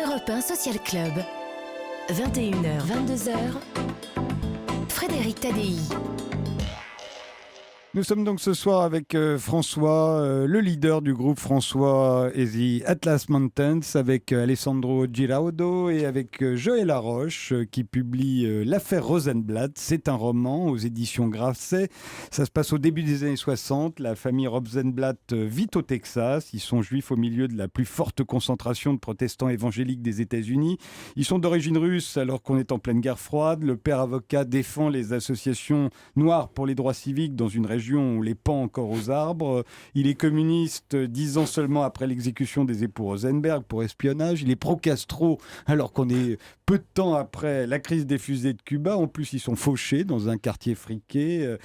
Europe 1 Social Club, 21h, 22h, Frédéric Tadei. Nous sommes donc ce soir avec François, le leader du groupe François et The Atlas Mountains, avec Alessandro Giraudo et avec Joël Laroche qui publie L'affaire Rosenblatt. C'est un roman aux éditions Grasset. Ça se passe au début des années 60. La famille Rosenblatt vit au Texas. Ils sont juifs au milieu de la plus forte concentration de protestants évangéliques des États-Unis. Ils sont d'origine russe alors qu'on est en pleine guerre froide. Le père avocat défend les associations noires pour les droits civiques dans une région où les pend encore aux arbres. Il est communiste 10 ans seulement après l'exécution des époux Rosenberg pour espionnage. Il est pro-Castro alors qu'on est peu de temps après la crise des fusées de Cuba. En plus, ils sont fauchés dans un quartier friqué.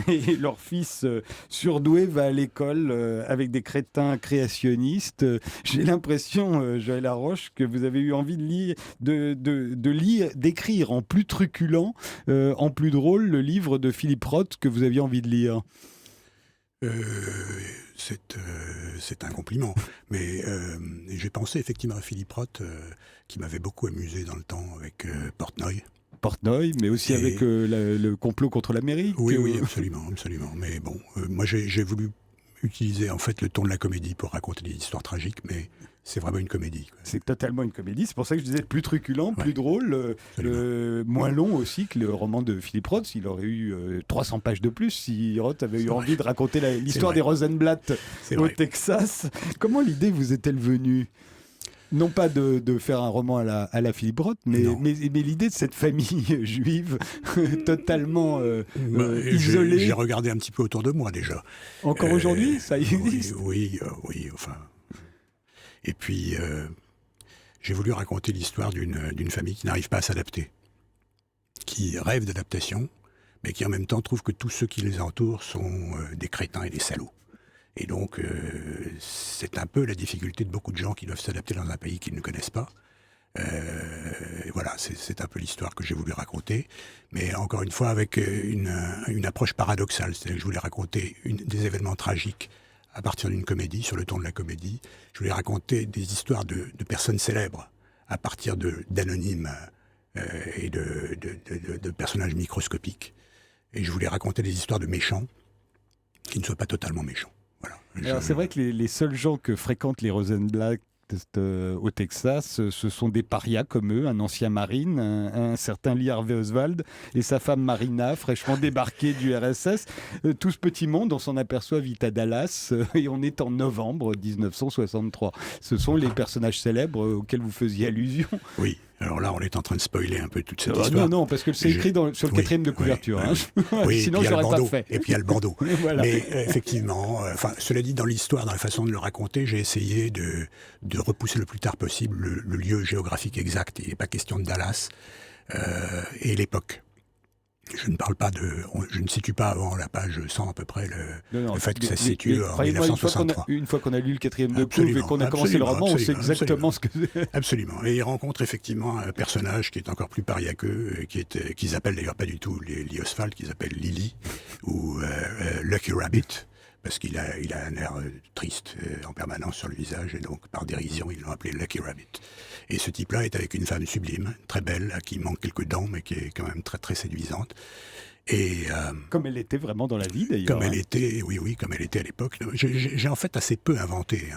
Et leur fils surdoué va à l'école avec des crétins créationnistes. J'ai l'impression, Joël Laroche, que vous avez eu envie de lire, d'écrire en plus truculent, en plus drôle, le livre de Philippe Roth que vous aviez envie de lire. C'est un compliment. Mais j'ai pensé effectivement à Philippe Roth, qui m'avait beaucoup amusé dans le temps avec Portnoy. Portnoy, mais aussi avec le complot contre l'Amérique. Oui, absolument. Mais bon, moi j'ai voulu utiliser en fait le ton de la comédie pour raconter des histoires tragiques, mais c'est vraiment une comédie, quoi. C'est totalement une comédie, c'est pour ça que je disais plus truculent, plus drôle, moins long aussi que le roman de Philippe Roth. Il aurait eu 300 pages de plus si Roth avait eu envie de raconter l'histoire des Rosenblatt au Texas. Comment l'idée vous est-elle venue ? Non pas de faire un roman à la Philippe Roth, mais l'idée de cette famille juive totalement isolée. J'ai regardé un petit peu autour de moi déjà. Encore aujourd'hui, ça existe ? Oui, enfin... Et puis, j'ai voulu raconter l'histoire d'une famille qui n'arrive pas à s'adapter, qui rêve d'adaptation, mais qui en même temps trouve que tous ceux qui les entourent sont des crétins et des salauds. Et donc, c'est un peu la difficulté de beaucoup de gens qui doivent s'adapter dans un pays qu'ils ne connaissent pas. Voilà, c'est un peu l'histoire que j'ai voulu raconter, mais encore une fois avec une approche paradoxale. C'est-à-dire que je voulais raconter des événements tragiques à partir d'une comédie, sur le ton de la comédie. Je voulais raconter des histoires de personnes célèbres à partir d'anonymes et de personnages microscopiques. Et je voulais raconter des histoires de méchants qui ne soient pas totalement méchants. Voilà. Alors c'est vrai que les seuls gens que fréquentent les Rosenblatt au Texas, ce sont des parias comme eux, un ancien marine, un certain Lee Harvey Oswald et sa femme Marina, fraîchement débarquée du RSS. Tout ce petit monde, on s'en aperçoit vite à Dallas, et on est en novembre 1963. Ce sont les personnages célèbres auxquels vous faisiez allusion. Oui. Alors là, on est en train de spoiler un peu toute cette histoire. Non, parce que c'est écrit sur le quatrième de couverture. Oui, sinon, j'aurais pas fait. Et puis il y a le bandeau. Voilà. Mais effectivement, cela dit, dans l'histoire, dans la façon de le raconter, j'ai essayé de repousser le plus tard possible le lieu géographique exact. Il n'est pas question de Dallas et l'époque. Je ne situe pas avant la page 100 à peu près le fait que ça se situe en 1963. Une fois qu'on a lu le quatrième de couve et qu'on a commencé le roman, on sait exactement ce que c'est. Absolument. Et il rencontre effectivement un personnage qui est encore plus paria qu'eux, qu'ils appellent d'ailleurs pas du tout Lee Oswald, qu'ils appellent Lily, ou Lucky Rabbit, parce qu'il a un air triste en permanence sur le visage, et donc par dérision, ils l'ont appelé Lucky Rabbit. Et ce type-là est avec une femme sublime, très belle, à qui il manque quelques dents, mais qui est quand même très très séduisante. Et comme elle était vraiment dans la vie, d'ailleurs. Comme elle était, oui, comme elle était à l'époque. J'ai en fait assez peu inventé,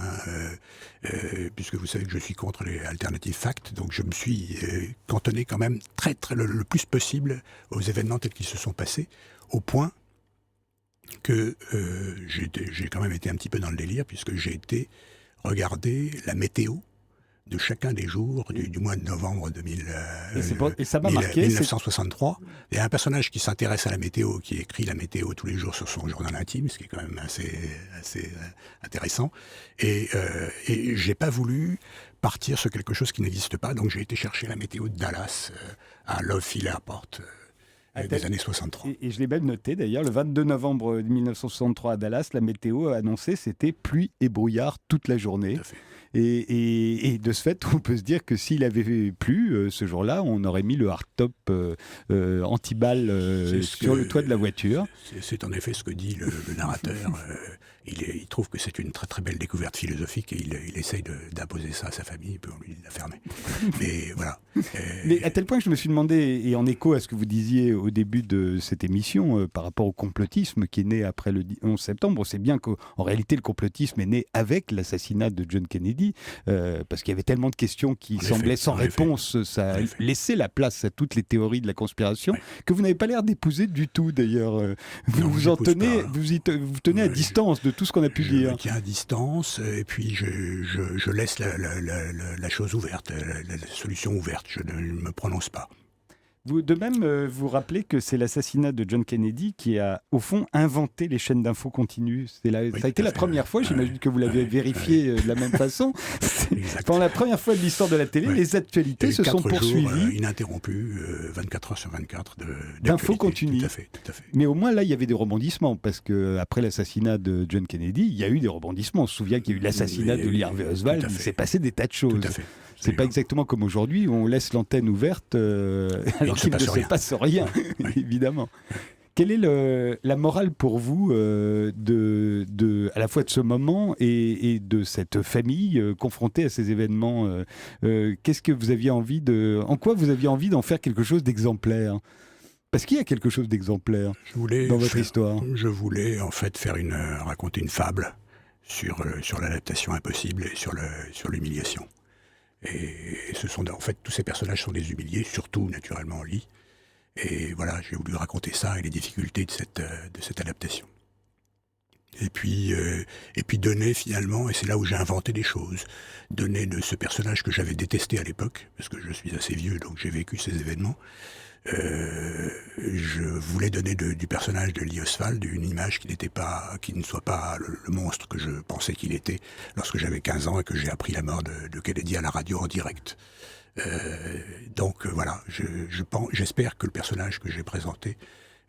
puisque vous savez que je suis contre les alternative facts, donc je me suis cantonné quand même le plus possible aux événements tels qu'ils se sont passés, au point que j'ai quand même été un petit peu dans le délire, puisque j'ai été regarder la météo de chacun des jours du mois de novembre 1963. Il y a un personnage qui s'intéresse à la météo, qui écrit la météo tous les jours sur son journal intime, ce qui est quand même assez intéressant. Et j'ai pas voulu partir sur quelque chose qui n'existe pas, donc j'ai été chercher la météo de Dallas à Love Field Airport. Des années 63. Et je l'ai même noté d'ailleurs, le 22 novembre 1963 à Dallas, la météo a annoncé c'était pluie et brouillard toute la journée. Tout à fait. Et de ce fait, on peut se dire que s'il avait plu ce jour-là, on aurait mis le hardtop anti-balles sur le toit de la voiture. C'est en effet ce que dit le narrateur. il trouve que c'est une très très belle découverte philosophique et il essaye d'imposer ça à sa famille, puis on lui l'a fermé. Mais voilà. Mais à tel point que je me suis demandé, et en écho à ce que vous disiez au début de cette émission, par rapport au complotisme qui est né après le 11 septembre, on sait bien qu'en réalité le complotisme est né avec l'assassinat de John Kennedy, parce qu'il y avait tellement de questions qui semblaient sans réponse, ça a laissé la place à toutes les théories de la conspiration, que vous n'avez pas l'air d'épouser du tout d'ailleurs. Vous tenez à distance de tout ce qu'on a pu dire. Je me tiens à distance et puis je laisse la chose ouverte, la solution ouverte. Je ne me prononce pas. Vous, de même, vous rappelez que c'est l'assassinat de John Kennedy qui a, au fond, inventé les chaînes d'infos continues. Ça a été la première fois, j'imagine que vous l'avez vérifié de la même façon. Pendant la première fois de l'histoire de la télé, les actualités se sont poursuivies. 4 jours ininterrompus, 24 heures sur 24 d'infos continues. Tout à fait. Mais au moins, là, il y avait des rebondissements, parce qu'après l'assassinat de John Kennedy, il y a eu des rebondissements. On se souvient qu'il y a eu l'assassinat de Lee Harvey Oswald, il s'est passé des tas de choses. Tout à fait. C'est pas exactement comme aujourd'hui où on laisse l'antenne ouverte alors qu'il ne se passe rien, évidemment. Quelle est la morale pour vous à la fois de ce moment et de cette famille confrontée à ces événements qu'est-ce que vous aviez envie en quoi vous aviez envie d'en faire quelque chose d'exemplaire? Parce qu'il y a quelque chose d'exemplaire dans votre histoire. Je voulais en fait raconter une fable sur l'adaptation impossible et sur l'humiliation. Et en fait, tous ces personnages sont des humiliés, surtout naturellement Lee. Et voilà, j'ai voulu raconter ça et les difficultés de cette adaptation. Et puis donner finalement, et c'est là où j'ai inventé des choses, donner de ce personnage que j'avais détesté à l'époque, parce que je suis assez vieux, donc j'ai vécu ces événements. Je voulais donner du personnage de Lee Oswald une image qui ne soit pas le monstre que je pensais qu'il était lorsque j'avais 15 ans et que j'ai appris la mort de Kennedy à la radio en direct. Donc voilà, j'espère que le personnage que j'ai présenté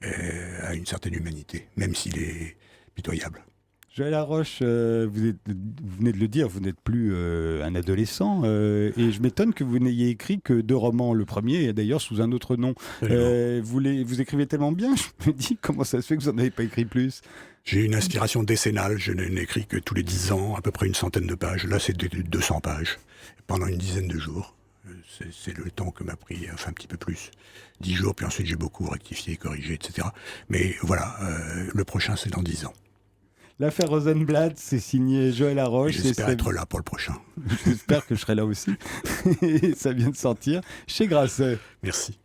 a une certaine humanité, même s'il est pitoyable. Joël Laroche, vous venez de le dire, vous n'êtes plus un adolescent, et je m'étonne que vous n'ayez écrit que 2 romans. Le premier est d'ailleurs sous un autre nom. Vous écrivez tellement bien, je me dis comment ça se fait que vous n'en avez pas écrit plus? J'ai une inspiration décennale, je n'écris que tous les 10 ans, à peu près une centaine de pages. Là, c'est 200 pages, pendant une dizaine de jours. C'est le temps que m'a pris, enfin un petit peu plus, 10 jours, puis ensuite j'ai beaucoup rectifié, corrigé, etc. Mais voilà, le prochain c'est dans 10 ans. L'affaire Rosenblatt, c'est signé Joël Laroche. J'espère être là pour le prochain. J'espère que je serai là aussi. Ça vient de sortir chez Grasset. Merci.